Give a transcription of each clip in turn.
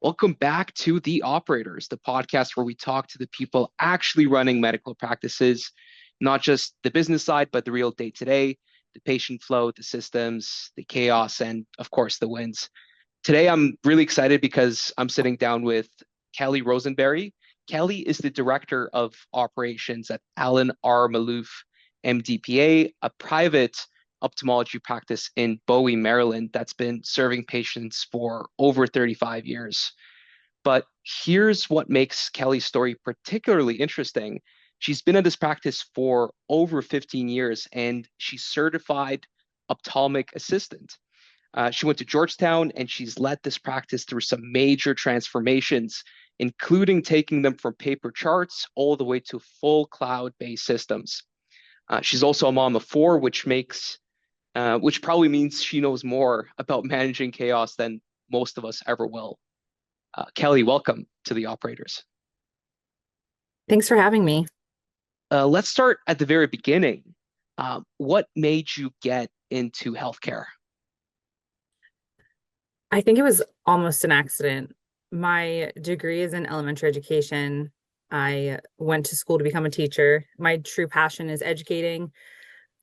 Welcome back to The Operators, the podcast where we talk to the people actually running medical practices, not just the business side, but the real day-to-day, the patient flow, the systems, the chaos, and of course, the wins. Today, I'm really excited because I'm sitting down with Kelly Rosenberry. Kelly is the director of operations at Alan R. Malouf MDPA, a private ophthalmology practice in Bowie, Maryland, that's been serving patients for over 35 years. But here's what makes Kelly's story particularly interesting. She's been in this practice for over 15 years and she's certified ophthalmic assistant. She went to Georgetown and she's led this practice through some major transformations, including taking them from paper charts all the way to full cloud-based systems. She's also a mom of four, which probably means she knows more about managing chaos than most of us ever will. Kelly, welcome to The Operators. Thanks for having me. Let's start at the very beginning. What made you get into healthcare? I think it was almost an accident. My degree is in elementary education. I went to school to become a teacher. My true passion is educating.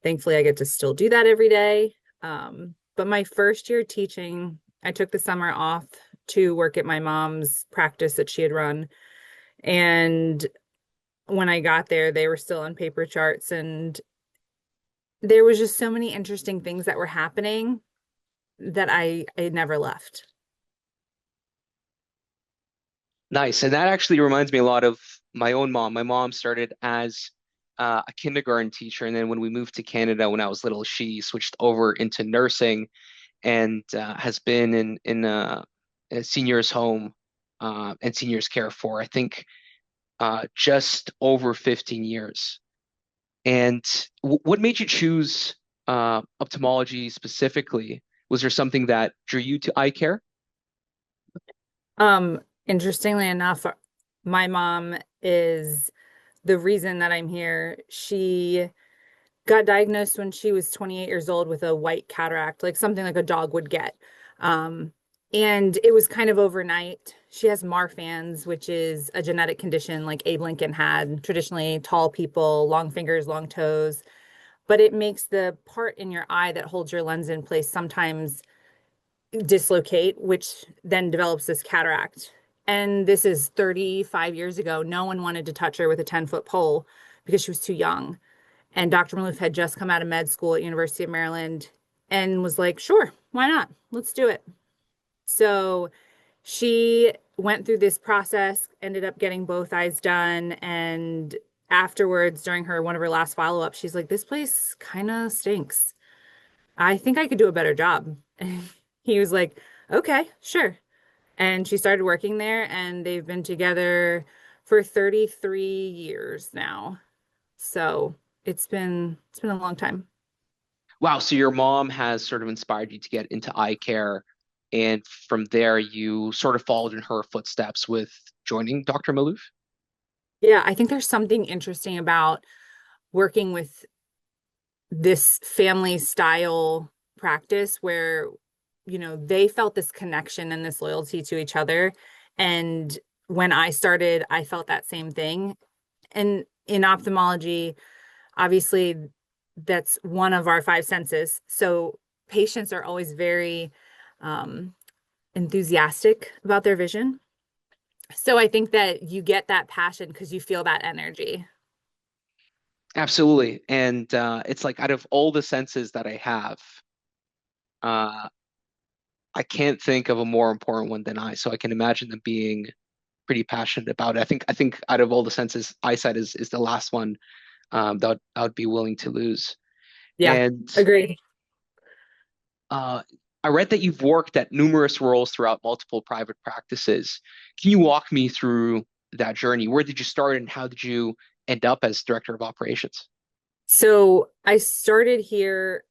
Thankfully, I get to still do that every day. But my first year teaching, I took the summer off to work at my mom's practice that she had run. And when I got there, they were still on paper charts, and there was just so many interesting things that were happening that I never left. Nice. And that actually reminds me a lot of my own mom. My mom started as a kindergarten teacher. And then when we moved to Canada when I was little, she switched over into nursing and has been in a seniors home and seniors care for, I think, just over 15 years. And what made you choose ophthalmology specifically? Was there something that drew you to eye care? Interestingly enough, my mom is the reason that I'm here. She got diagnosed when she was 28 years old with a white cataract, like something like a dog would get. Um, and it was kind of overnight. She has Marfan's, which is a genetic condition like Abe Lincoln had, traditionally tall people, long fingers, long toes. But it makes the part in your eye that holds your lens in place sometimes dislocate, which then develops this cataract. And this is 35 years ago. No one wanted to touch her with a 10-foot pole because she was too young. And Dr. Malouf had just come out of med school at University of Maryland and was like, sure, why not? Let's do it. So she went through this process, ended up getting both eyes done. And afterwards, during one of her last follow-ups, she's like, this place kind of stinks. I think I could do a better job. And he was like, okay, sure. And she started working there, and they've been together for 33 years now. So it's been a long time. Wow, so your mom has sort of inspired you to get into eye care, and from there you sort of followed in her footsteps with joining Dr. Malouf? Yeah, I think there's something interesting about working with this family style practice where, they felt this connection and this loyalty to each other. And when I started, I felt that same thing. And in ophthalmology, obviously, that's one of our five senses. So patients are always very um, enthusiastic about their vision. So I think that you get that passion because you feel that energy. Absolutely. And it's like out of all the senses that I have, uh, I can't think of a more important one than eye. So I can imagine them being pretty passionate about it. I think out of all the senses, eyesight is the last one that I would be willing to lose. Yeah, And agreed. uh, I read that you've worked at numerous roles throughout multiple private practices. Can you walk me through that journey? Where did you start and how did you end up as director of operations? So I started here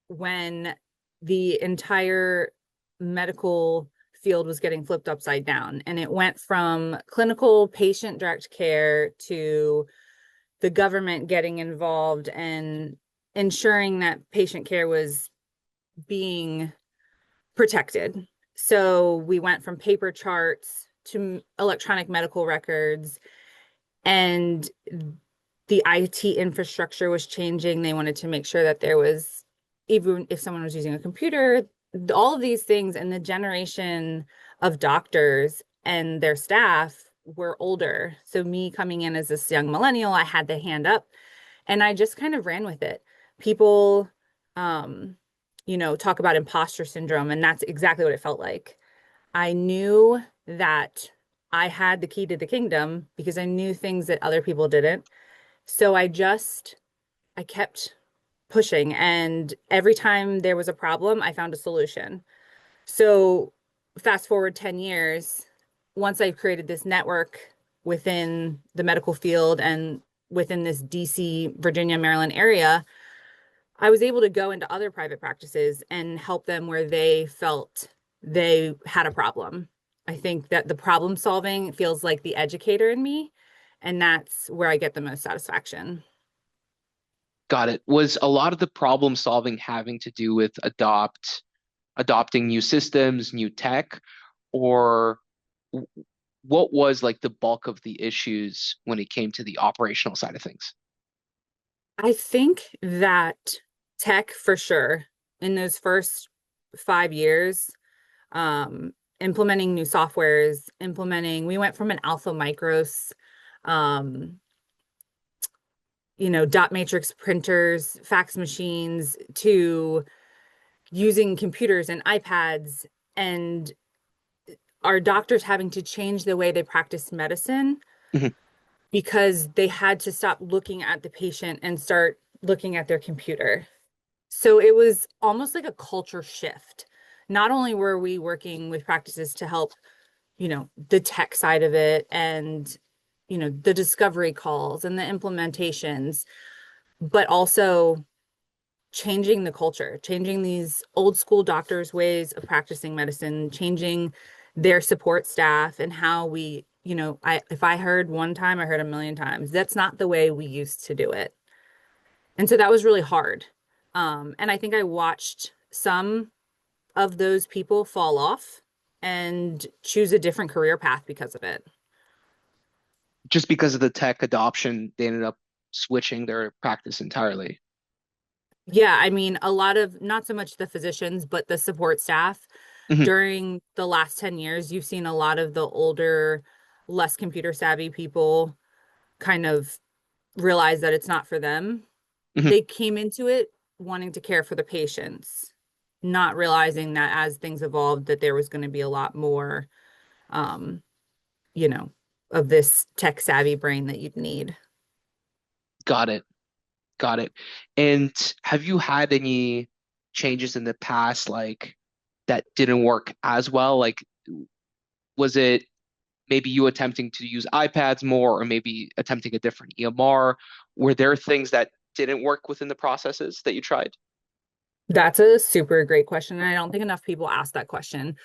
when the entire medical field was getting flipped upside down, and it went from clinical patient direct care to the government getting involved and ensuring that patient care was being protected. So we went from paper charts to electronic medical records, and the IT infrastructure was changing. They wanted to make sure that there was, even if someone was using a computer, all of these things, and the generation of doctors and their staff were older. So me coming in as this young millennial, I had the hand up and I just kind of ran with it. People, um, talk about imposter syndrome, and that's exactly what it felt like. I knew that I had the key to the kingdom because I knew things that other people didn't. So I kept pushing, and every time there was a problem, I found a solution. So fast forward 10 years, once I created this network within the medical field and within this DC, Virginia, Maryland area, I was able to go into other private practices and help them where they felt they had a problem. I think that the problem solving feels like the educator in me, and that's where I get the most satisfaction. Got it. Was a lot of the problem solving having to do with adopting new systems, new tech, or w- what was like the bulk of the issues when it came to the operational side of things? I think that tech for sure in those first 5 years, implementing new softwares, we went from an Alpha Micros, um, dot matrix printers, fax machines, to using computers and iPads, and our doctors having to change the way they practice medicine Mhm. because they had to stop looking at the patient and start looking at their computer. So it was almost like a culture shift. Not only were we working with practices to help, the tech side of it and, the discovery calls and the implementations, but also changing the culture, changing these old school doctors' ways of practicing medicine, changing their support staff and how we, if I heard one time, I heard a million times. That's not the way we used to do it. And so that was really hard. And I think I watched some of those people fall off and choose a different career path because of it. Just because of the tech adoption, they ended up switching their practice entirely. Yeah, I mean, a lot of, not so much the physicians, but the support staff. Mhm, During the last 10 years, you've seen a lot of the older, less computer savvy people kind of realize that it's not for them. mhm. They came into it wanting to care for the patients, not realizing that as things evolved, that there was going to be a lot more, um, you know, of this tech savvy brain that you'd need. Got it. Got it. And have you had any changes in the past, like that didn't work as well? Like, was it maybe you attempting to use iPads more, or maybe attempting a different EMR? Were there things that didn't work within the processes that you tried? That's a super great question. And I don't think enough people ask that question.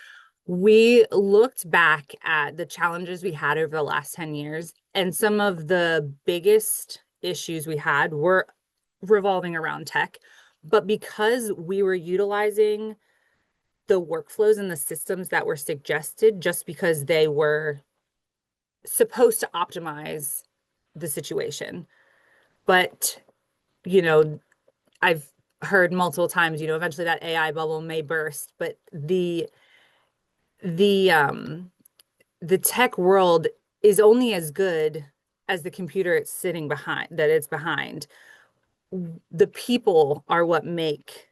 We looked back at the challenges we had over the last 10 years, and some of the biggest issues we had were revolving around tech. But because we were utilizing the workflows and the systems that were suggested just because they were supposed to optimize the situation. But, you know, I've heard multiple times, eventually that AI bubble may burst, but the um the tech world is only as good as the computer it's sitting behind that it's behind. The people are what make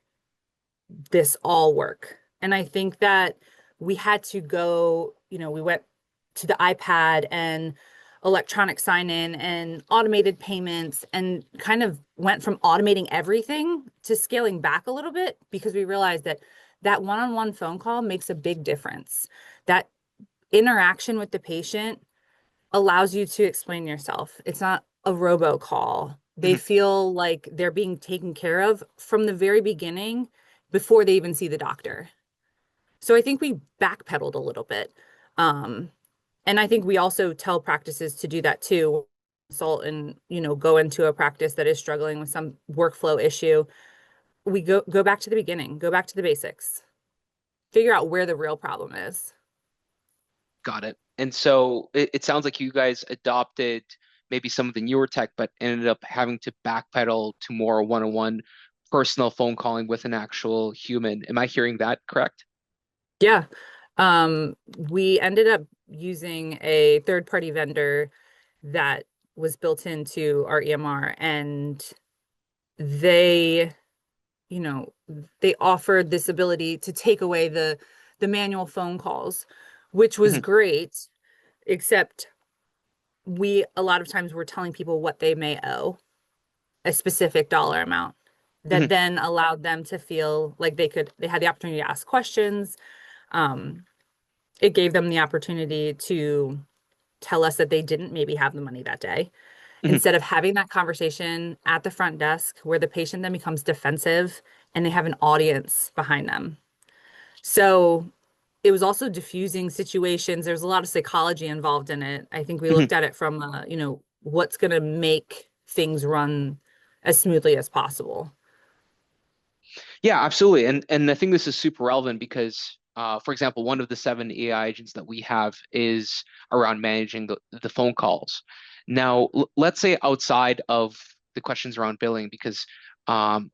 this all work. And I think that we had to go, we went to the iPad and electronic sign in and automated payments, and kind of went from automating everything to scaling back a little bit because we realized that that one-on-one phone call makes a big difference. That interaction with the patient allows you to explain yourself. It's not a robocall. They Mhm. feel like they're being taken care of from the very beginning before they even see the doctor. So I think we backpedaled a little bit. Um, and I think we also tell practices to do that too. Consult and, go into a practice that is struggling with some workflow issue. We go back to the beginning, go back to the basics. figure out where the real problem is. Got it. And so it sounds like you guys adopted maybe some of the newer tech, but ended up having to backpedal to more one-on-one personal phone calling with an actual human. Am I hearing that correct? Yeah. We ended up using a third-party vendor that was built into our EMR, and they, you know, they offered this ability to take away the manual phone calls, which was Mhm, great, except we a lot of times were telling people what they may owe, a specific dollar amount that mhm, then allowed them to feel like they had the opportunity to ask questions. Um, it gave them the opportunity to tell us that they didn't maybe have the money that day. mhm. Instead of having that conversation at the front desk where the patient then becomes defensive and they have an audience behind them. So it was also diffusing situations. There's a lot of psychology involved in it. I think we Mhm. looked at it from, what's going to make things run as smoothly as possible. Yeah, absolutely. And I think this is super relevant because, for example, one of the seven AI agents that we have is around managing the phone calls. Now, let's say outside of the questions around billing, because um,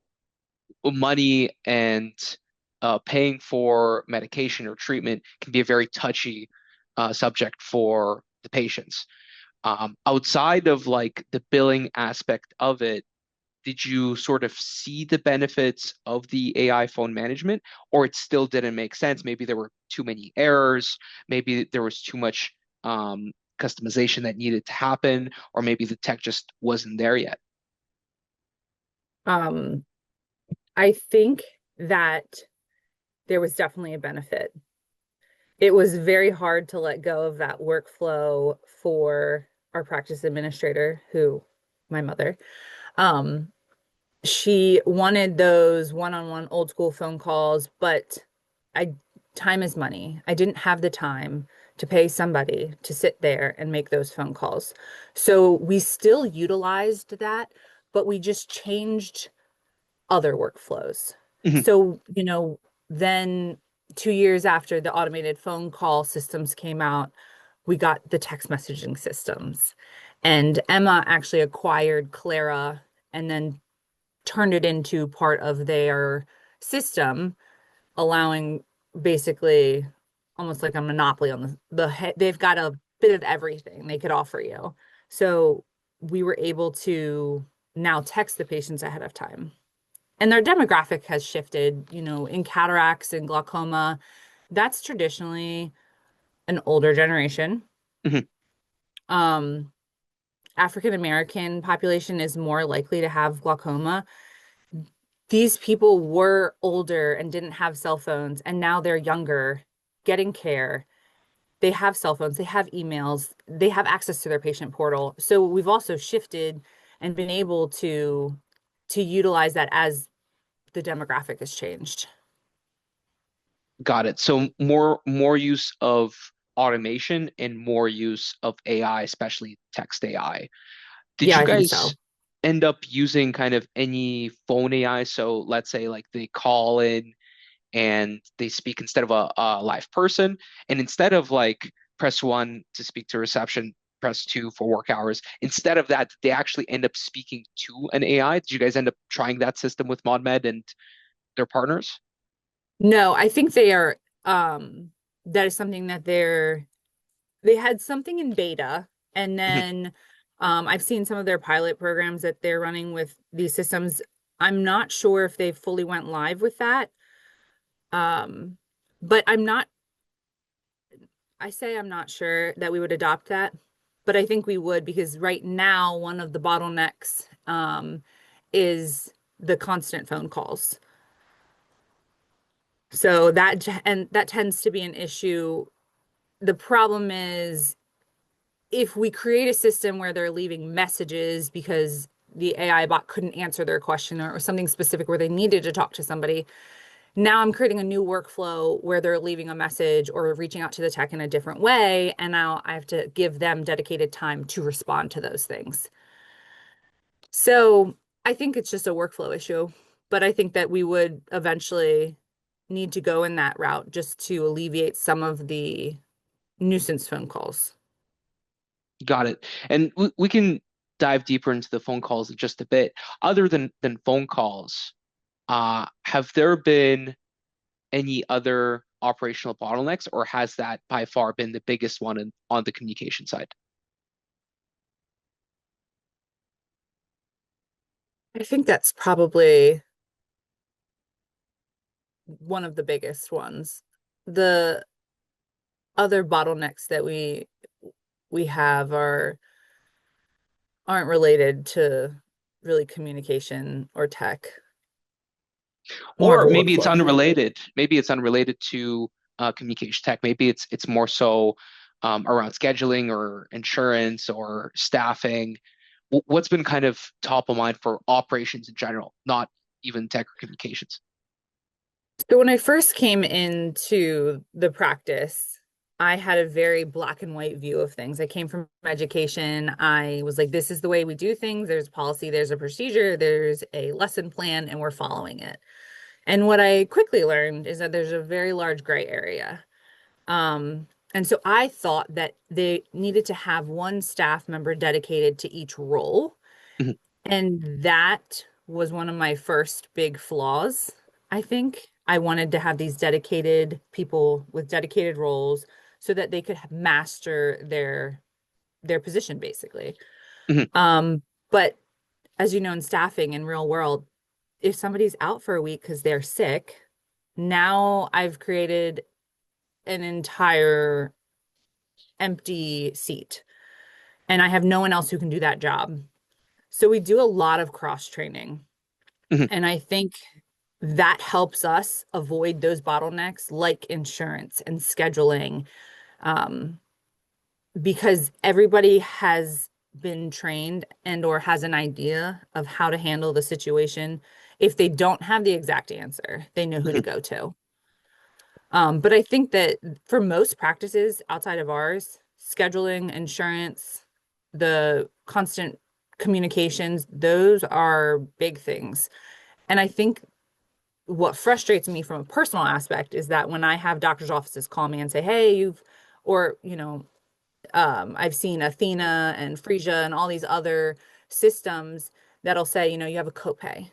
money and paying for medication or treatment can be a very touchy subject for the patients. Outside of like the billing aspect of it, did you sort of see the benefits of the AI phone management, or it still didn't make sense? Maybe there were too many errors, maybe there was too much customization that needed to happen, or maybe the tech just wasn't there yet. Um, I think that there was definitely a benefit. It was very hard to let go of that workflow for our practice administrator, who, my mother, um, she wanted those one-on-one old school phone calls, but I time is money. I didn't have the time to pay somebody to sit there and make those phone calls. So we still utilized that, but we just changed other workflows. Mhm. So, then 2 years after the automated phone call systems came out, we got the text messaging systems. And Emma actually acquired Clara and then turned it into part of their system, allowing basically almost like a monopoly on they've got a bit of everything they could offer you. So we were able to now text the patients ahead of time. And their demographic has shifted, in cataracts and glaucoma. That's traditionally an older generation. Mhm. Um, African American population is more likely to have glaucoma. These people were older and didn't have cell phones, and now they're younger, getting care. They have cell phones, they have emails, they have access to their patient portal. So we've also shifted and been able to utilize that as the demographic has changed. Got it. So more use of automation and more use of AI, especially text AI. Did Yeah, you I think guys so. end up using kind of any phone AI? So let's say like they call in and they speak instead of a live person, and instead of like press one to speak to reception, press two for work hours. Instead of that, they actually end up speaking to an AI. Did you guys end up trying that system with ModMed and their partners? No, I think they are that is something that they had something in beta, and Mhm. then I've seen some of their pilot programs that they're running with these systems. I'm not sure if they fully went live with that. Um, but I say I'm not sure that we would adopt that, but I think we would because right now one of the bottlenecks is the constant phone calls. So that tends to be an issue. The problem is if we create a system where they're leaving messages because the AI bot couldn't answer their question or something specific where they needed to talk to somebody, now I'm creating a new workflow where they're leaving a message or reaching out to the tech in a different way. And now I have to give them dedicated time to respond to those things. So I think it's just a workflow issue, but I think that we would eventually need to go in that route just to alleviate some of the nuisance phone calls. Got it. And we can dive deeper into the phone calls in just a bit. Other than phone calls, have there been any other operational bottlenecks, or has that by far been the biggest one on the communication side? I think that's probably one of the biggest ones. The other bottlenecks that we have aren't related to really communication or tech, more of a Or maybe it's workflow. unrelated. Maybe it's unrelated to communication tech. Maybe it's more so around scheduling or insurance or staffing. What's been kind of top of mind for operations in general, not even tech or communications? So when I first came into the practice, I had a very black and white view of things. I came from education. I was like, this is the way we do things. There's policy, there's a procedure, there's a lesson plan, and we're following it. And what I quickly learned is that there's a very large gray area. And so I thought that they needed to have one staff member dedicated to each role. Mhm, And that was one of my first big flaws, I think. I wanted to have these dedicated people with dedicated roles so that they could master their position basically. mhm, But as you know, in staffing in real world, if somebody's out for a week because they're sick, now I've created an entire empty seat and I have no one else who can do that job. So we do a lot of cross training. mhm, And I think that helps us avoid those bottlenecks like insurance and scheduling, um, because everybody has been trained and or has an idea of how to handle the situation. If they don't have the exact answer, they know who to mhm, go to. But I think that for most practices outside of ours, scheduling, insurance, the constant communications, those are big things. And I think what frustrates me from a personal aspect is that when I have doctors' offices call me and say, hey, or, I've seen Athena and Frisia and all these other systems that'll say, you have a copay.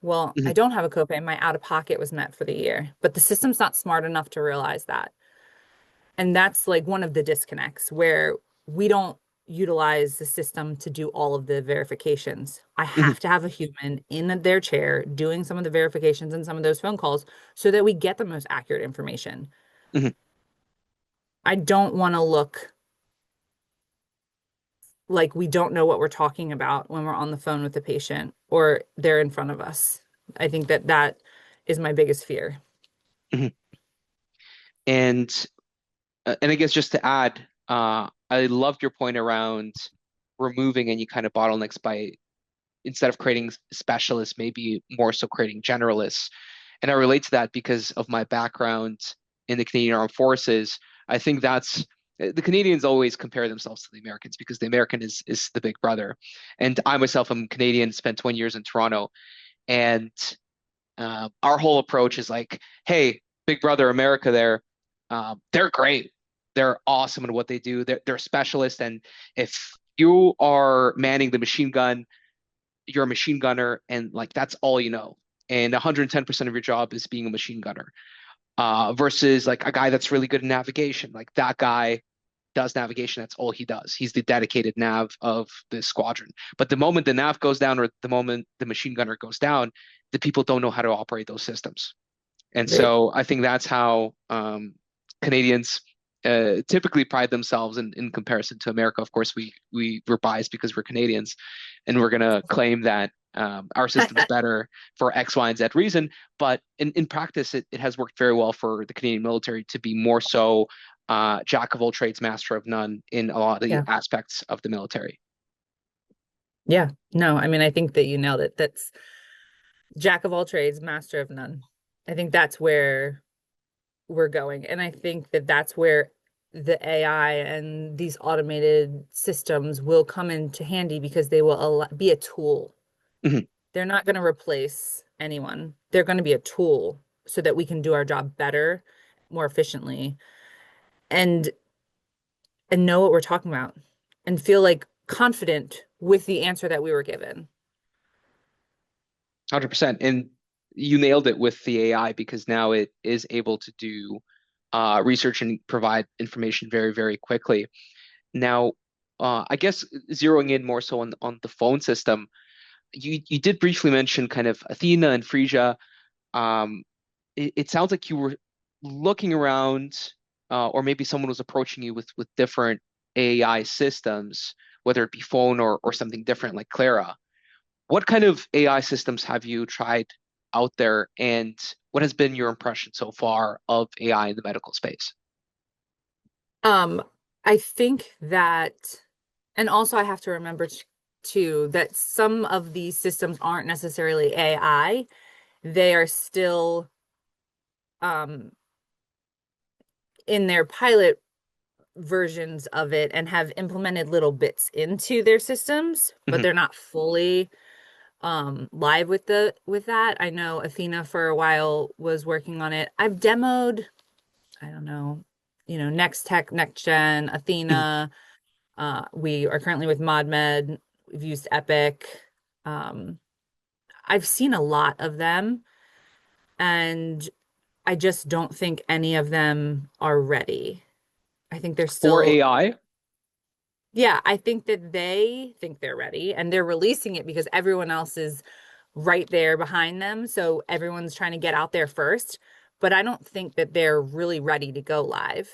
Well, I mhm, don't have a copay. My out of pocket was met for the year, but the system's not smart enough to realize that. And that's like one of the disconnects where we don't utilize the system to do all of the verifications. I mhm, have to have a human in their chair doing some of the verifications and some of those phone calls so that we get the most accurate information. mhm. I don't want to look like we don't know what we're talking about when we're on the phone with the patient or they're in front of us. I think that that is my biggest fear. Mhm. And and I guess just to add, I loved your point around removing any kind of bottlenecks by instead of creating specialists, maybe more so creating generalists. And I relate to that because of my background in the Canadian Armed Forces. I think that's the Canadians always compare themselves to the Americans because the American is the big brother. And I myself am Canadian, spent 20 years in Toronto, and our whole approach is like, hey, big brother America, they're great. They're awesome at what they do. They're specialists, and if you are manning the machine gun, you're a machine gunner, and like that's all you know. And 110% of your job is being a machine gunner. Versus like a guy that's really good in navigation. Like that guy does navigation. That's all he does. He's the dedicated nav of the squadron. But the moment the nav goes down or the moment the machine gunner goes down, the people don't know how to operate those systems. And Right. so I think that's how Canadians typically pride themselves in comparison to America. Of course, we're biased because we're Canadians, and we're going to claim that our system's better for X, Y, and Z reason. But in practice, it has worked very well for the Canadian military to be more so jack of all trades, master of none in a lot of the Yeah. aspects of the military. Yeah. No, I mean, I think that you nailed it. That's jack of all trades, master of none. I think that's where we're going. And I think that that's where the AI and these automated systems will come into handy because they will be a tool. Mhm, They're not going to replace anyone. They're going to be a tool so that we can do our job better, more efficiently, and know what we're talking about and feel like confident with the answer that we were given. 100%. And you nailed it with the AI because now it is able to do research and provide information very, very quickly. Now, I guess zeroing in more so on the phone system, you did briefly mention kind of Athena and Frisia. Um, it sounds like you were looking around, or maybe someone was approaching you with different AI systems, whether it be phone or something different like Clara. What kind of AI systems have you tried out there, and what has been your impression so far of AI in the medical space? Um, I think that, and also I have to remember too that some of these systems aren't necessarily AI. They are still um, in their pilot versions of it and have implemented little bits into their systems, but Hmm. they're not fully live with the with that. I know Athena for a while was working on it. I've demoed, I don't know, Next Tech, Next Gen, Hmm. Athena. We are currently with ModMed. We've used Epic. Um, I've seen a lot of them, and I just don't think any of them are ready. I think they're For still, AI? yeah, I think that they think they're ready and they're releasing it because everyone else is right there behind them. So everyone's trying to get out there first. But I don't think that they're really ready to go live.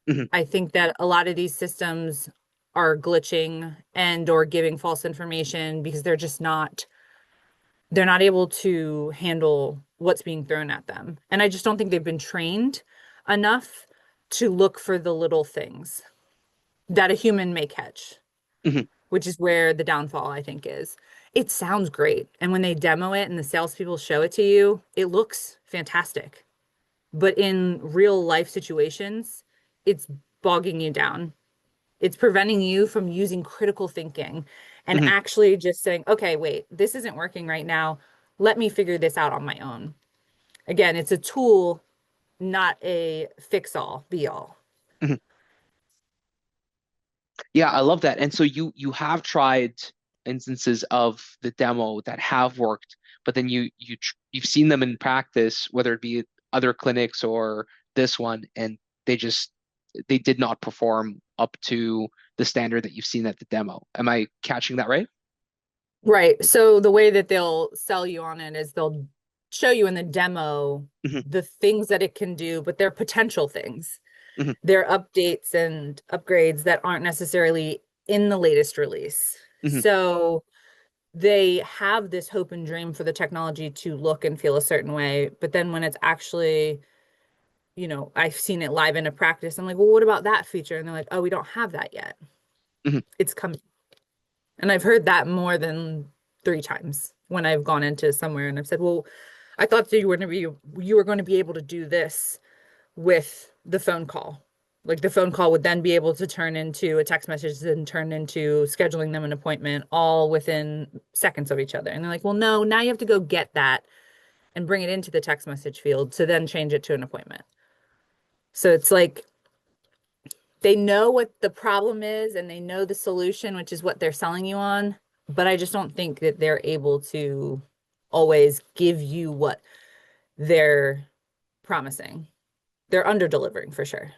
Hmm. I think that a lot of these systems are glitching and or giving false information because they're not able to handle what's being thrown at them. And I just don't think they've been trained enough to look for the little things that a human may catch, Hmm. which is where the downfall, I think, is. It sounds great. And when they demo it and the salespeople show it to you, it looks fantastic. But in real life situations, it's bogging you down. It's preventing you from using critical thinking and Hmm. actually just saying, okay, wait, this isn't working right now. Let me figure this out on my own. Again, it's a tool, not a fix all, be all. Hmm. Yeah, I love that. And so you have tried instances of the demo that have worked, but then you've seen them in practice, whether it be other clinics or this one, and they just they did not perform up to the standard that you've seen at the demo. Am I catching that right? Right. So the way that they'll sell you on it is they'll show you in the demo Hmm. the things that it can do, but they're potential things. Hmm. They're updates and upgrades that aren't necessarily in the latest release. Hmm. So they have this hope and dream for the technology to look and feel a certain way, but then when it's actually, I've seen it live in a practice, I'm like, well, what about that feature? And they're like, oh, we don't have that yet. Hmm. It's coming. And I've heard that more than 3 times when I've gone into somewhere and I've said, well, I thought that you were going to be able to do this with the phone call. Like the phone call would then be able to turn into a text message and turn into scheduling them an appointment all within seconds of each other. And they're like, well, no, now you have to go get that and bring it into the text message field to then change it to an appointment. So it's like they know what the problem is and they know the solution, which is what they're selling you on. But I just don't think that they're able to always give you what they're promising. They're under delivering for sure.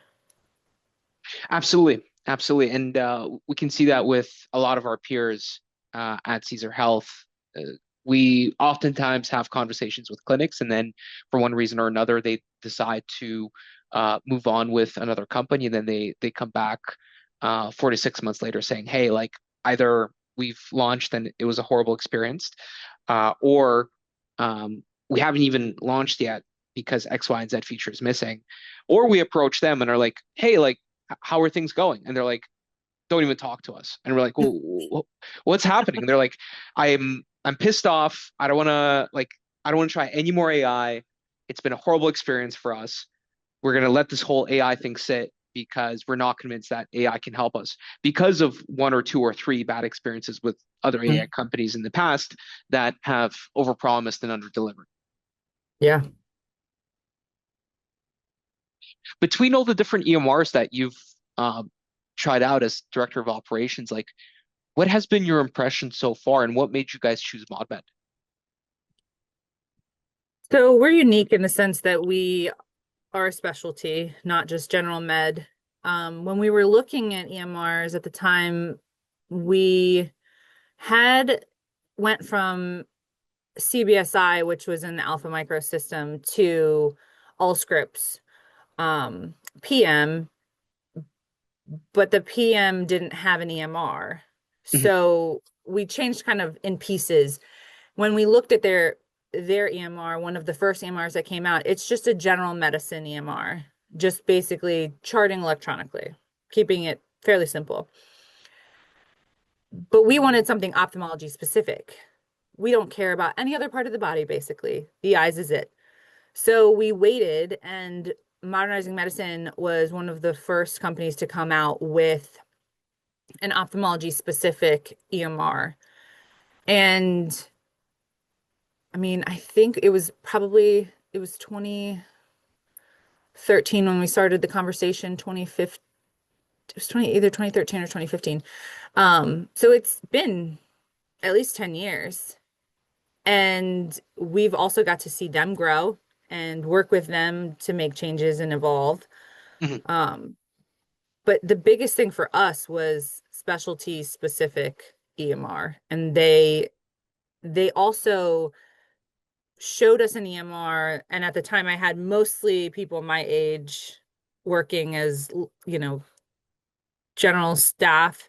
Absolutely, absolutely, and we can see that with a lot of our peers at Caesar Health. Uh, we oftentimes have conversations with clinics, and then for one reason or another, they decide to move on with another company, and then they come back 4 to 6 months later saying, "Hey, like either we've launched and it was a horrible experience, or we haven't even launched yet because X, Y, and Z feature is missing." Or we approach them and are like, "Hey, like." How are things going? And they're like, don't even talk to us. And we're like, well, what's happening? And they're like, I'm pissed off. I don't want to try any more AI. It's been a horrible experience for us. We're gonna let this whole AI thing sit because we're not convinced that AI can help us because of one or two or three bad experiences with other AI companies in the past that have overpromised and underdelivered. Yeah. Between all the different EMRs that you've um, tried out as director of operations, like what has been your impression so far, and what made you guys choose ModMed? So we're unique in the sense that we are a specialty, not just general med. When we were looking at EMRs at the time, we had went from CBSI, which was in the Alpha Micro system, to Allscripts PM, but the PM didn't have an EMR. Mhm, So we changed kind of in pieces. When we looked at their EMR, one of the first EMRs that came out, it's just a general medicine EMR, just basically charting electronically, keeping it fairly simple. But we wanted something ophthalmology specific. We don't care about any other part of the body, basically. The eyes is it. So we waited, and Modernizing Medicine was one of the first companies to come out with an ophthalmology specific EMR. And I mean, I think it was 2013 when we started the conversation, 2015, it was 20 either 2013 or 2015. So it's been at least 10 years. And we've also got to see them grow and work with them to make changes and evolve. mhm, Um, but the biggest thing for us was specialty specific EMR. And they also showed us an EMR. And at the time I had mostly people my age working as, general staff,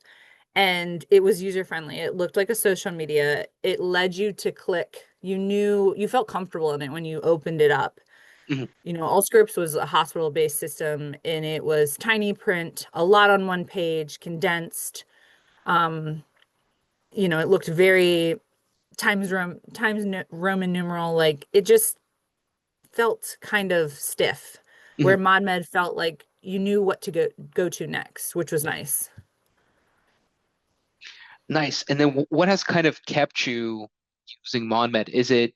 and it was user friendly. It looked like a social media. It led you to click. You felt comfortable in it when you opened it up. mhm. Allscripts was a hospital-based system, and it was tiny print, a lot on one page, condensed. Um, it looked very Roman numeral, like it just felt kind of stiff, where Mhm. ModMed felt like you knew what to go to next, which was nice. Nice. And then what has kind of kept you using MonMed? Is it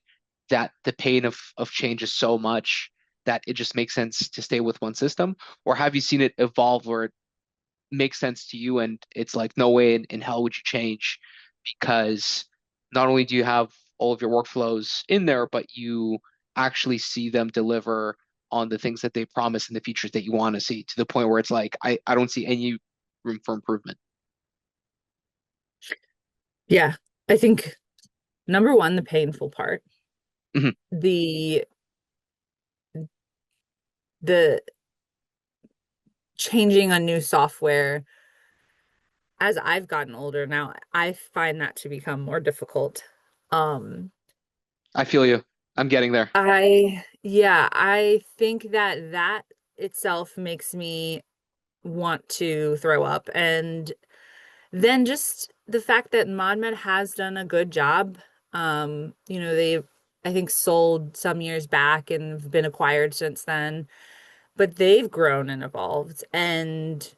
that the pain of change is so much that it just makes sense to stay with one system? Or have you seen it evolve where it makes sense to you and it's like, no way in hell would you change because not only do you have all of your workflows in there, but you actually see them deliver on the things that they promise and the features that you want to see to the point where it's like, I don't see any room for improvement. Yeah, I think number one, the painful part, Mhm. the the changing a new software. As I've gotten older now, I find that to become more difficult. Um, I feel you. I'm getting there. yeah, I think that itself makes me want to throw up. And then just the fact that ModMed has done a good job. They've, I think, sold some years back and have been acquired since then, but they've grown and evolved. And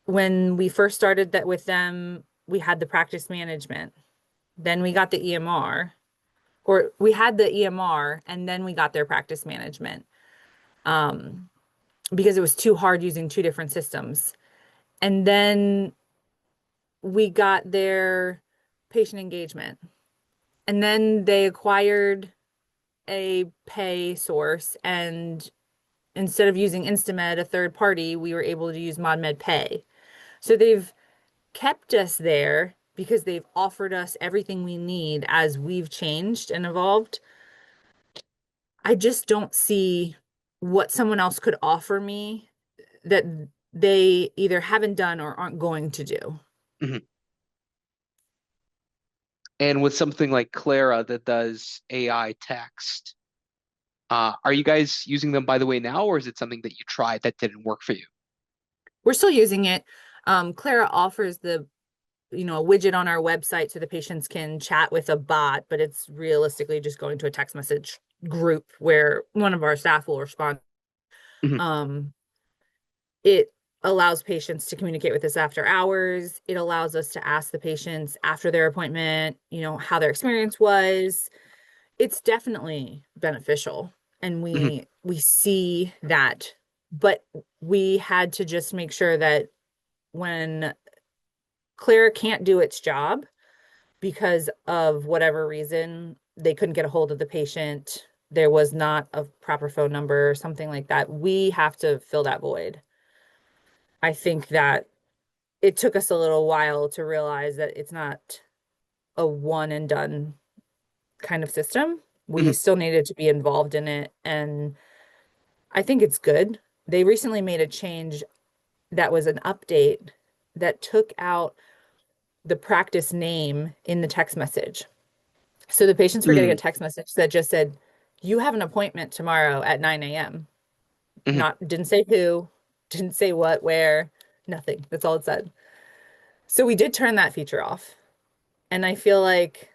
when we first started that with them, we had the practice management. Then we got the EMR, or we had the EMR, and then we got their practice management, um, because it was too hard using two different systems. And then we got their patient engagement. And then they acquired a pay source. And instead of using Instamed, a third party, we were able to use ModMed Pay. So they've kept us there because they've offered us everything we need as we've changed and evolved. I just don't see what someone else could offer me that they either haven't done or aren't going to do. Mhm. And with something like Clara that does AI text, are you guys using them by the way now, or is it something that you tried that didn't work for you? We're still using it. Clara offers a widget on our website so the patients can chat with a bot, but it's realistically just going to a text message group where one of our staff will respond. Mhm, Um, it allows patients to communicate with us after hours. It allows us to ask the patients after their appointment, how their experience was. It's definitely beneficial. And mhm. we see that But we had to just make sure that when Claire can't do its job because of whatever reason, they couldn't get a hold of the patient, there was not a proper phone number or something like that, we have to fill that void. I think that it took us a little while to realize that it's not a one and done kind of system. We Mhm. still needed to be involved in it. And I think it's good. They recently made a change that was an update that took out the practice name in the text message. So the patients were getting a Mhm. text message that just said, "You have an appointment tomorrow at 9 a.m." Mhm. Not, didn't say who, didn't say what, where, nothing. That's all it said. So we did turn that feature off. And I feel like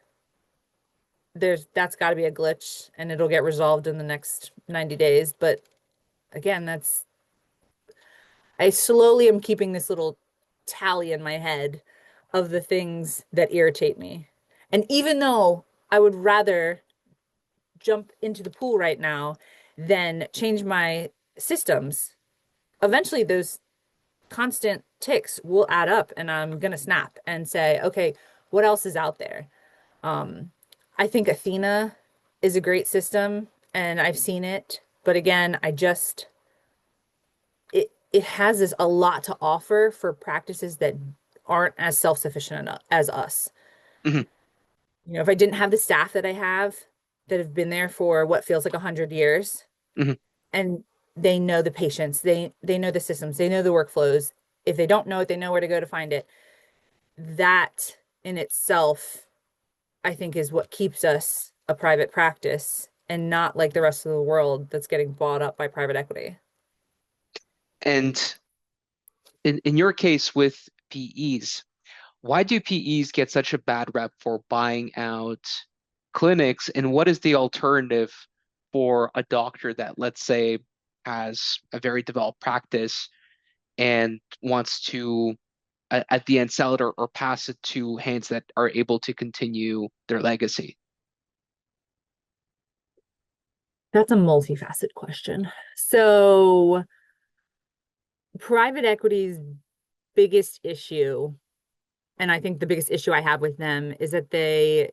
that's got to be a glitch and it'll get resolved in the next 90 days. But again, I slowly am keeping this little tally in my head of the things that irritate me. And even though I would rather jump into the pool right now than change my systems, eventually those constant ticks will add up and I'm going to snap and say, okay, what else is out there? Um, I think Athena is a great system and I've seen it, but again, it has this a lot to offer for practices that aren't as self-sufficient as us. Mhm. You know, if I didn't have the staff that I have that have been there for what feels like 100 years, Mhm. and they know the patients, they know the systems, they know the workflows. If they don't know it, they know where to go to find it. That in itself, I think, is what keeps us a private practice and not like the rest of the world that's getting bought up by private equity. And in your case with PEs, why do PEs get such a bad rep for buying out clinics? And what is the alternative for a doctor that, let's say, has a very developed practice and wants to, at the end, sell it or pass it to hands that are able to continue their legacy? That's a multifaceted question. So, private equity's biggest issue, and I think the biggest issue I have with them is that they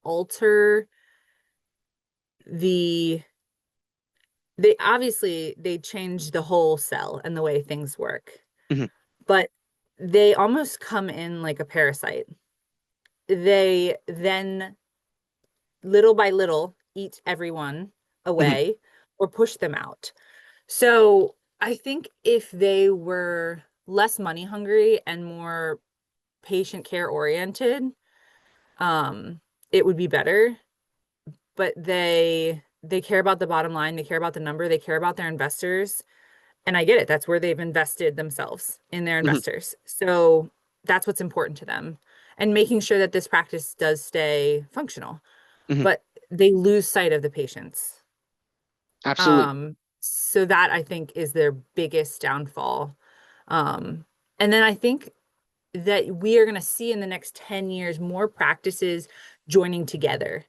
alter the they obviously they change the whole cell and the way things work, Mhm. but they almost come in like a parasite. They then little by little eat everyone Mhm. away or push them out. So I think if they were less money hungry and more patient care oriented, um, it would be better. But they care about the bottom line, they care about the number, they care about their investors. And I get it. That's where they've invested themselves in their Mhm. investors. So that's what's important to them. And making sure that this practice does stay functional. Mhm. But they lose sight of the patients. Absolutely. So that I think is their biggest downfall. Um, and then I think that we are going to see in the next 10 years more practices joining together.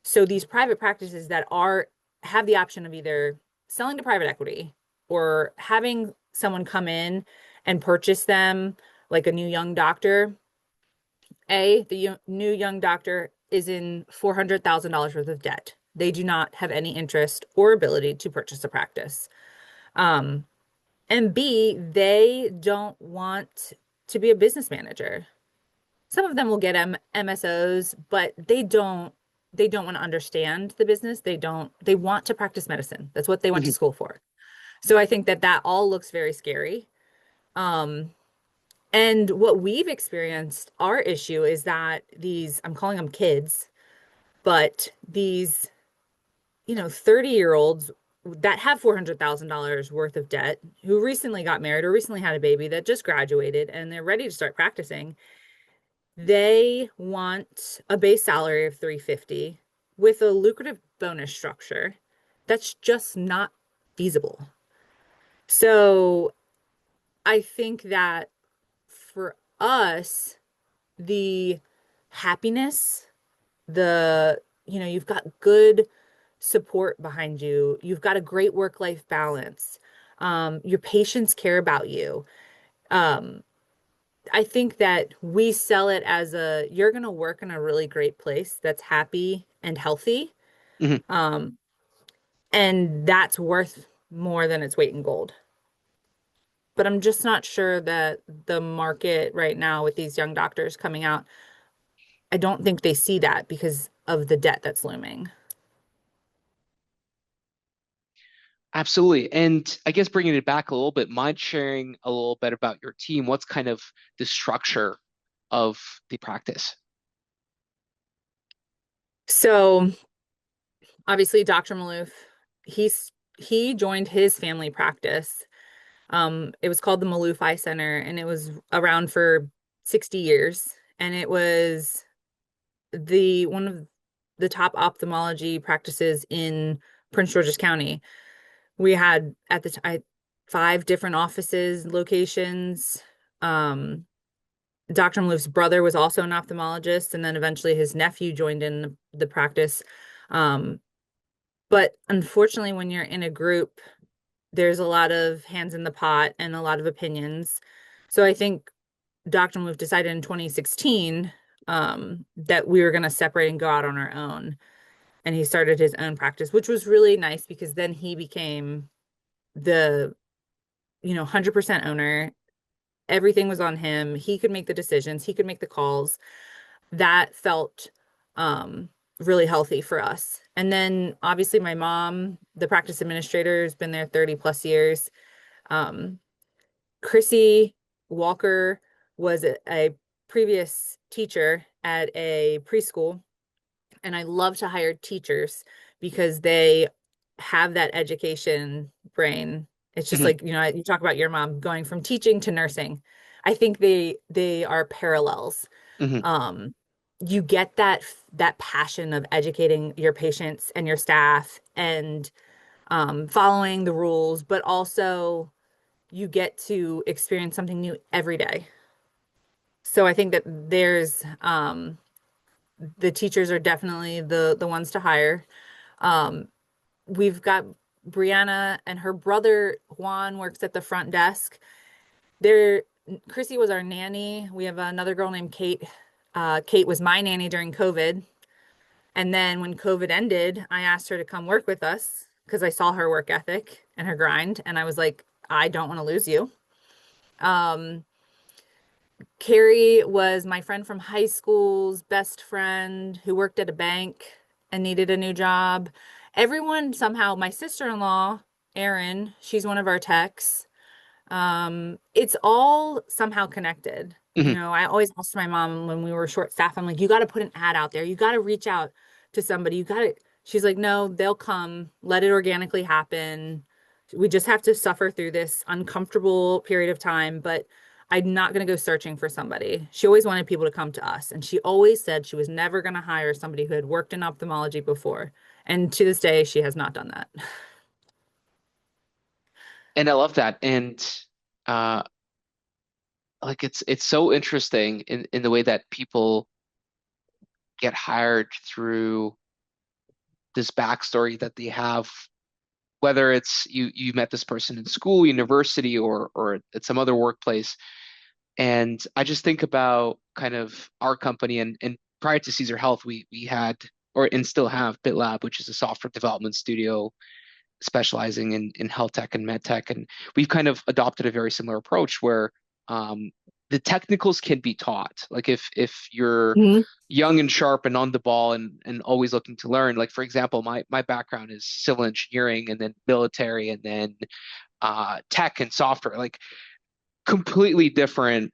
So these private practices that are have the option of either selling to private equity or having someone come in and purchase them like a new young doctor. The new young doctor is in $400,000 worth of debt. They do not have any interest or ability to purchase a practice. Um, and B, they don't want to be a business manager. Some of them will get MSOs, but they don't want to understand the business. They want to practice medicine. That's what they went to Mhm. school for. So I think that that all looks very scary. Um, and what we've experienced, our issue is that I'm calling them kids, but these, 30-year-olds that have $400,000 worth of debt, who recently got married or recently had a baby that just graduated and they're ready to start practicing, they want a base salary of 350 with a lucrative bonus structure. That's just not feasible. So I think that for us, the happiness, you've got good support behind you. You've got a great work-life balance. Your patients care about you. Um, I think that we sell it as you're going to work in a really great place that's happy and healthy. Mhm. Um, and that's worth more than its weight in gold. But I'm just not sure that the market right now with these young doctors coming out, I don't think they see that because of the debt that's looming. Absolutely. And I guess bringing it back a little bit, mind sharing a little bit about your team. What's kind of the structure of the practice? So obviously, Dr. Maloof, he joined his family practice. It was called the Maloof Eye Center, and it was around for 60 years. And it was the one of the top ophthalmology practices in Prince George's County. We had at the time 5 different offices, locations. Um, Dr. Maloof's brother was also an ophthalmologist, and then eventually his nephew joined in the practice. Um, but unfortunately, when you're in a group, there's a lot of hands in the pot and a lot of opinions. So I think Dr. Maloof decided in 2016 that we were going to separate and go out on our own. And he started his own practice, which was really nice because then he became the 100% owner. Everything was on him. He could make the decisions, he could make the calls. That felt really healthy for us. And then obviously my mom, the practice administrator, has been there 30 plus years. Um, Chrissy Walker was a previous teacher at a preschool, and I love to hire teachers because they have that education brain. It's just Mhm. like, you talk about your mom going from teaching to nursing. I think they are parallels. Mhm. Um, you get that passion of educating your patients and your staff and following the rules, but also you get to experience something new every day. So I think that the teachers are definitely the ones to hire. Um, we've got Brianna and her brother Juan works at the front desk. There, Chrissy was our nanny. We have another girl named Kate. Kate was my nanny during COVID. And then when COVID ended, I asked her to come work with us because I saw her work ethic and her grind. And I was like, I don't want to lose you. Um, Carrie was my friend from high school's best friend who worked at a bank and needed a new job. Everyone somehow, my sister-in-law, Erin, she's one of our techs. It's all somehow connected. Mhm. I always asked my mom when we were short staffed, I'm like, you got to put an ad out there. You got to reach out to somebody. You got to, she's like, no, they'll come. Let it organically happen. We just have to suffer through this uncomfortable period of time, but I'm not going to go searching for somebody. She always wanted people to come to us. And she always said she was never going to hire somebody who had worked in ophthalmology before. And to this day, she has not done that. And I love that. And uh, like it's so interesting in the way that people get hired through this backstory that they have, whether it's you met this person in school, university, or at some other workplace. And I just think about kind of our company and prior to Caesar Health, we had and still have BitLab, which is a software development studio specializing in health tech and med tech. And we've kind of adopted a very similar approach where um, the technicals can be taught. Like if you're Mhm. young and sharp and on the ball and always looking to learn, like for example, my background is civil engineering and then military and then tech and software, like completely different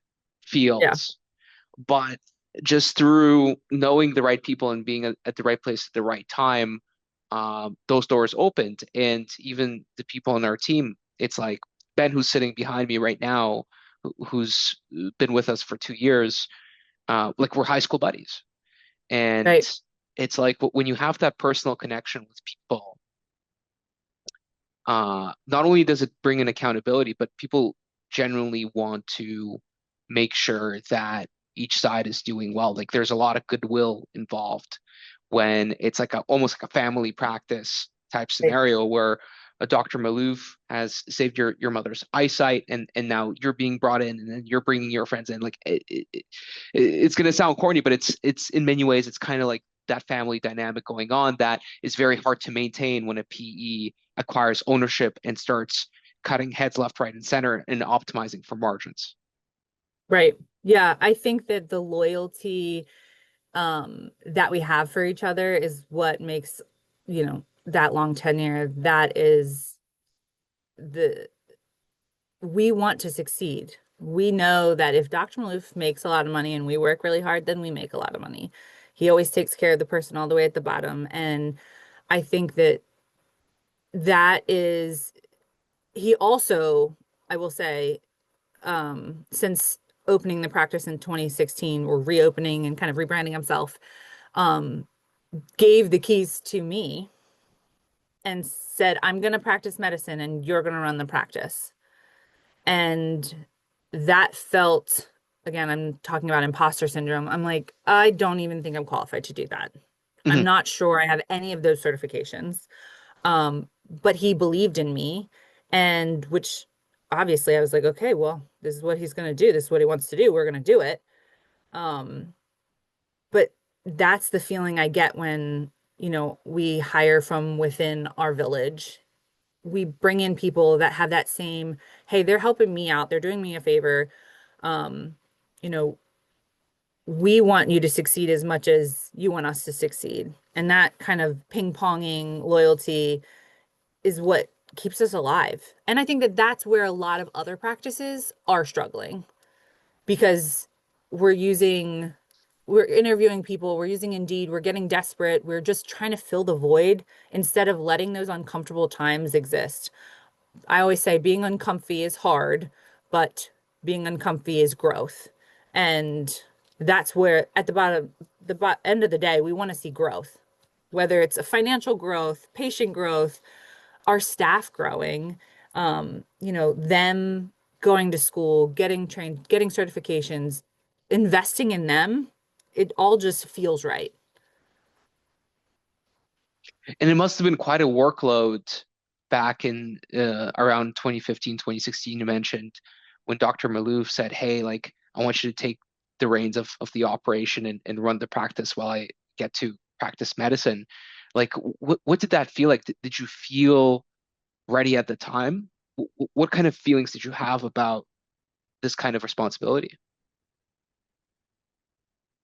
Yeah, fields. But just through knowing the right people and being at the right place at the right time, those doors opened. And even the people on our team, it's like Ben, who's sitting behind me right now, who's been with us for 2 years, like we're high school buddies. And right. it's like when you have that personal connection with people, not only does it bring in accountability, but people genuinely want to make sure that each side is doing well. Like there's a lot of goodwill involved when it's like almost like a family practice type Right. scenario where a Dr. Malouf has saved your mother's eyesight, and now you're being brought in, and then you're bringing your friends in. Like it's going to sound corny, but it's in many ways it's kind of like that family dynamic going on that is very hard to maintain when a PE acquires ownership and starts cutting heads left, right, and center and optimizing for margins. Right. Yeah, I think that the loyalty that we have for each other is what makes, that long tenure. That is the we want to succeed. We know that if Dr. Malouf makes a lot of money and we work really hard, then we make a lot of money. He always takes care of the person all the way at the bottom. And I think that that is, he also, I will say, since opening the practice in 2016 or reopening and kind of rebranding himself, um, gave the keys to me and said, I'm going to practice medicine and you're going to run the practice. And that felt, again, I'm talking about imposter syndrome. I'm like, I don't even think I'm qualified to do that. I'm Mhm. not sure I have any of those certifications. But he believed in me, and which obviously I was like, okay, well, this is what he's going to do. This is what he wants to do. We're going to do it. Um, but that's the feeling I get when, we hire from within our village. We bring in people that have that same, hey, they're helping me out. They're doing me a favor. Um, you know, we want you to succeed as much as you want us to succeed. And that kind of ping-ponging loyalty is what keeps us alive. And I think that that's where a lot of other practices are struggling because we're using, we're interviewing people, we're using Indeed, we're getting desperate, we're just trying to fill the void instead of letting those uncomfortable times exist. I always say being uncomfy is hard, but being uncomfy is growth. And that's where at end of the day, we want to see growth, whether it's a financial growth, patient growth, our staff growing, them going to school, getting trained, getting certifications, investing in them, it all just feels right. And it must have been quite a workload back in around 2015, 2016, you mentioned when Dr. Malouf said, hey, like, I want you to take the reins of the operation and run the practice while I get to practice medicine. Like, what did that feel like? Did you feel ready at the time? What kind of feelings did you have about this kind of responsibility?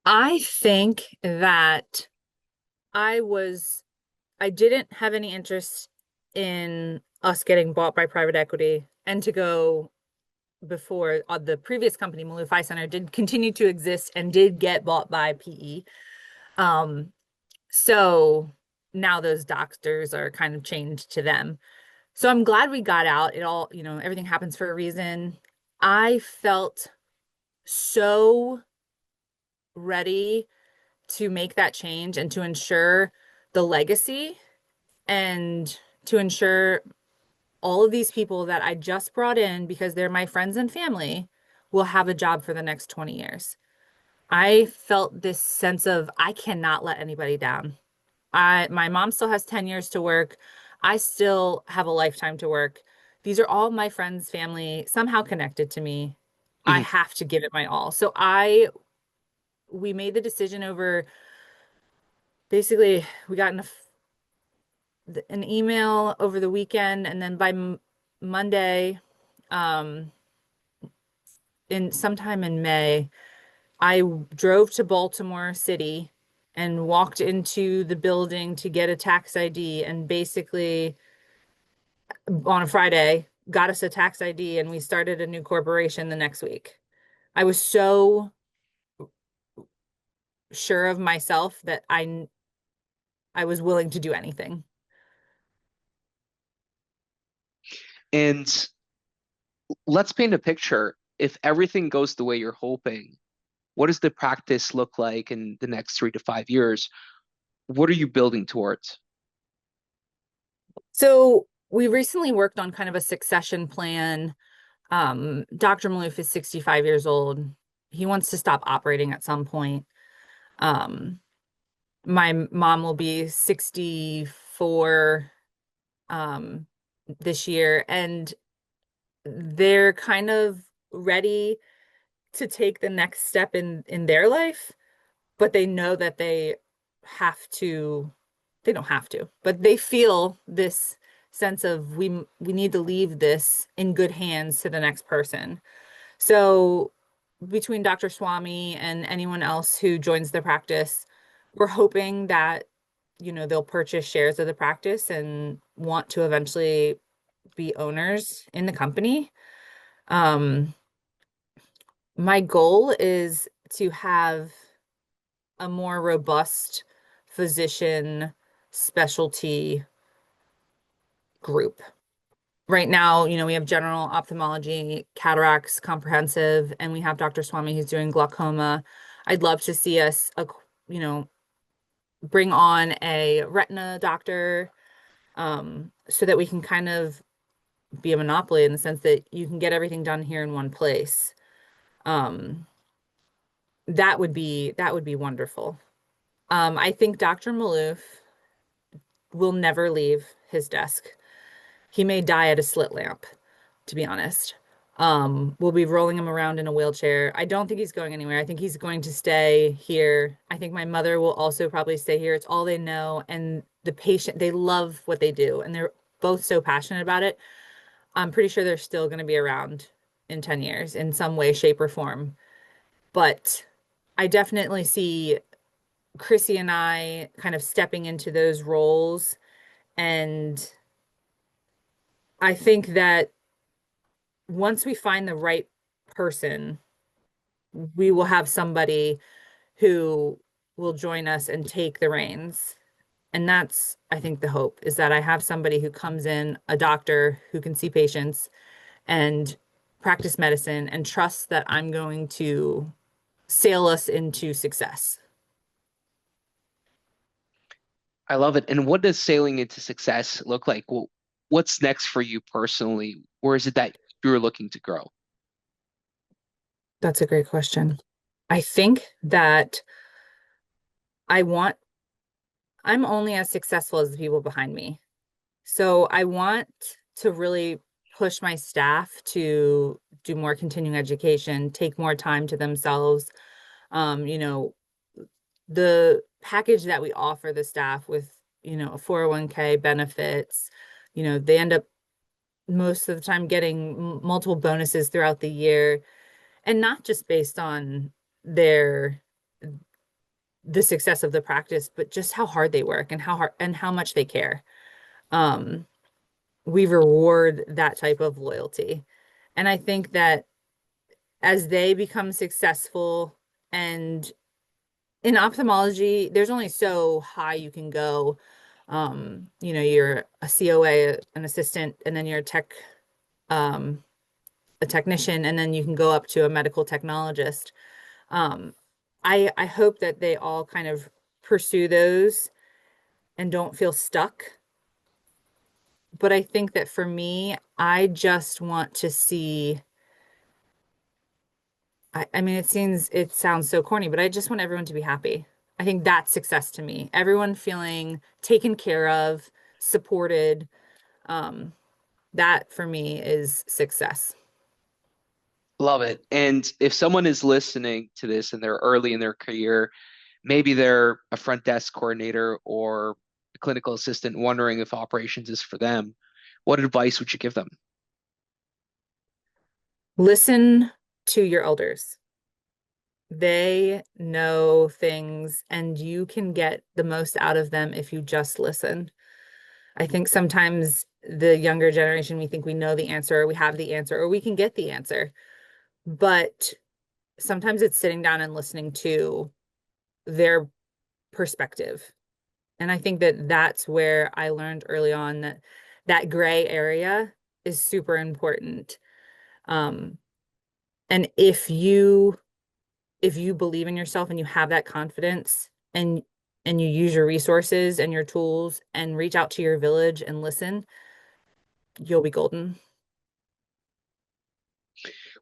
I think that I was, I didn't have any interest in us getting bought by private equity and to go before the previous company, Maloof Eye Center, did continue to exist and did get bought by PE. Um, so now those doctors are kind of chained to them. So I'm glad we got out. It all, everything happens for a reason. I felt so ready to make that change and to ensure the legacy and to ensure all of these people that I just brought in because they're my friends and family will have a job for the next 20 years. I felt this sense of I cannot let anybody down. My mom still has 10 years to work. I still have a lifetime to work. These are all my friends, family, somehow connected to me. I Mhm. have to give it my all. So we made the decision over basically we got an email over the weekend and then by Monday, um, in sometime in May, I drove to Baltimore City and walked into the building to get a tax ID and basically on a Friday got us a tax ID and we started a new corporation the next week. I was so sure of myself that I was willing to do anything. And let's paint a picture. If everything goes the way you're hoping, what does the practice look like in the next 3 to 5 years? What are you building towards? So we recently worked on kind of a succession plan. Dr. Maloof is 65 years old. He wants to stop operating at some point. Um, My mom will be 64 um this year, and they're kind of ready to take the next step in their life, but they know that have to they don't have to, but they feel this sense of we need to leave this in good hands to the next person. So between Dr. Swami and anyone else who joins the practice, we're hoping that, they'll purchase shares of the practice and want to eventually be owners in the company. Um, my goal is to have a more robust physician specialty group. Right now, we have general ophthalmology, cataracts, comprehensive, and we have Dr. Swami who's doing glaucoma. I'd love to see us, you know, bring on a retina doctor, so that we can kind of be a monopoly in the sense that you can get everything done here in one place. Um, that would be wonderful. I think Dr. Maloof will never leave his desk. He may die at a slit lamp, to be honest. We'll be rolling him around in a wheelchair. I don't think he's going anywhere. I think he's going to stay here. I think my mother will also probably stay here. It's all they know. And the patient, they love what they do, and they're both so passionate about it. I'm pretty sure they're still going to be around in 10 years in some way, shape, or form. But I definitely see Chrissy and I kind of stepping into those roles. And I think that once we find the right person, we will have somebody who will join us and take the reins. And that's, I think, the hope is that I have somebody who comes in, a doctor who can see patients and practice medicine and trust that I'm going to sail us into success. I love it. And what does sailing into success look like? Well, what's next for you personally? Where is it that you're looking to grow? That's a great question. I think that I want, I'm only as successful as the people behind me. So I want to really push my staff to do more continuing education, take more time to themselves. Um, you know, the package that we offer the staff with, a 401k benefits, they end up most of the time getting multiple bonuses throughout the year, and not just based on their the success of the practice, but just how hard they work and how much they care. Um, we reward that type of loyalty. And I think that as they become successful, and in ophthalmology, there's only so high you can go. You're a COA, an assistant, and then you're um, a technician, and then you can go up to a medical technologist. Um, I hope that they all kind of pursue those and don't feel stuck. But I think that for me, I just want to see. I mean, it sounds so corny, but I just want everyone to be happy. I think that's success to me. Everyone feeling taken care of, supported. Um, that for me is success. Love it. And if someone is listening to this and they're early in their career, maybe they're a front desk coordinator or a clinical assistant wondering if operations is for them, what advice would you give them? Listen to your elders. They know things, and you can get the most out of them if you just listen. I think sometimes the younger generation, we think we know the answer, or we have the answer, or we can get the answer. But sometimes it's sitting down and listening to their perspective. And I think that that's where I learned early on that that gray area is super important. Um, and if you believe in yourself and you have that confidence, and you use your resources and your tools and reach out to your village and listen, you'll be golden.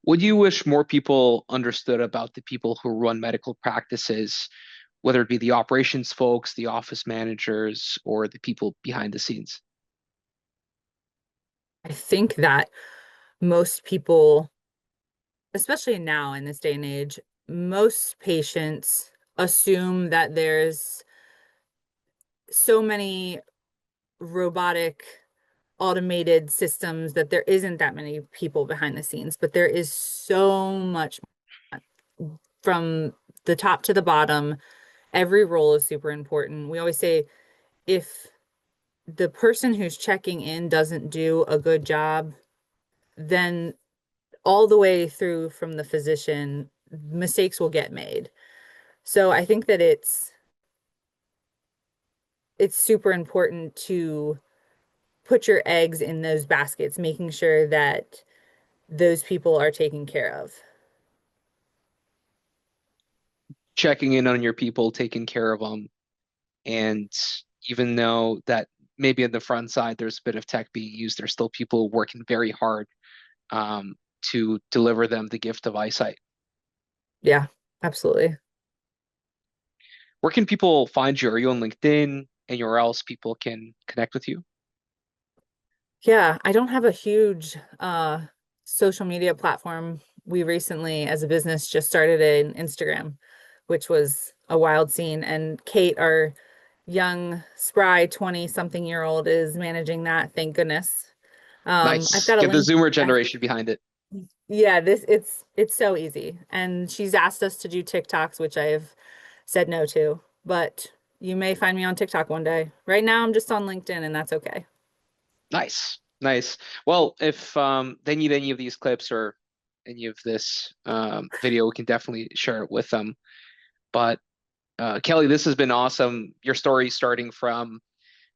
Would you wish more people understood about the people who run medical practices? whether it be the operations folks, the office managers, or the people behind the scenes? I think that most people, especially now in this day and age, most patients assume that there's so many robotic automated systems that there isn't that many people behind the scenes, but there is so much from the top to the bottom. Every role is super important. We always say if the person who's checking in doesn't do a good job, then all the way through from the physician, mistakes will get made. So I think that it's super important to put your eggs in those baskets, making sure that those people are taken care of. Checking in on your people, taking care of them, and even though that maybe on the front side there's a bit of tech being used, there's still people working very hard um, to deliver them the gift of eyesight. Yeah, absolutely. Where can people find you? Are you on LinkedIn? Anywhere else people can connect with you? Yeah, I don't have a huge social media platform. We recently, as a business, just started an Instagram, which was a wild scene. And Kate, our young, spry 20-something-year-old, is managing that, thank goodness. I've Nice. got a Get the link. Zoomer generation behind it. Yeah, this it's so easy. And she's asked us to do TikToks, which I've said no to. But you may find me on TikTok one day. Right now, I'm just on LinkedIn, and that's okay. Nice. Nice. Well, if they need any of these clips or any of this video, we can definitely share it with them. But Kelly, this has been awesome. Your story starting from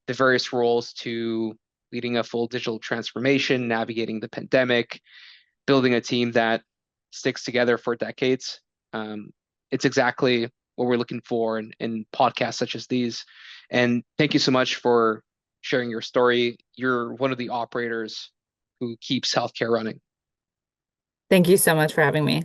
the various roles to leading a full digital transformation, navigating the pandemic, building a team that sticks together for decades. Um, it's exactly what we're looking for in podcasts such as these. And thank you so much for sharing your story. You're one of the operators who keeps healthcare running. Thank you so much for having me.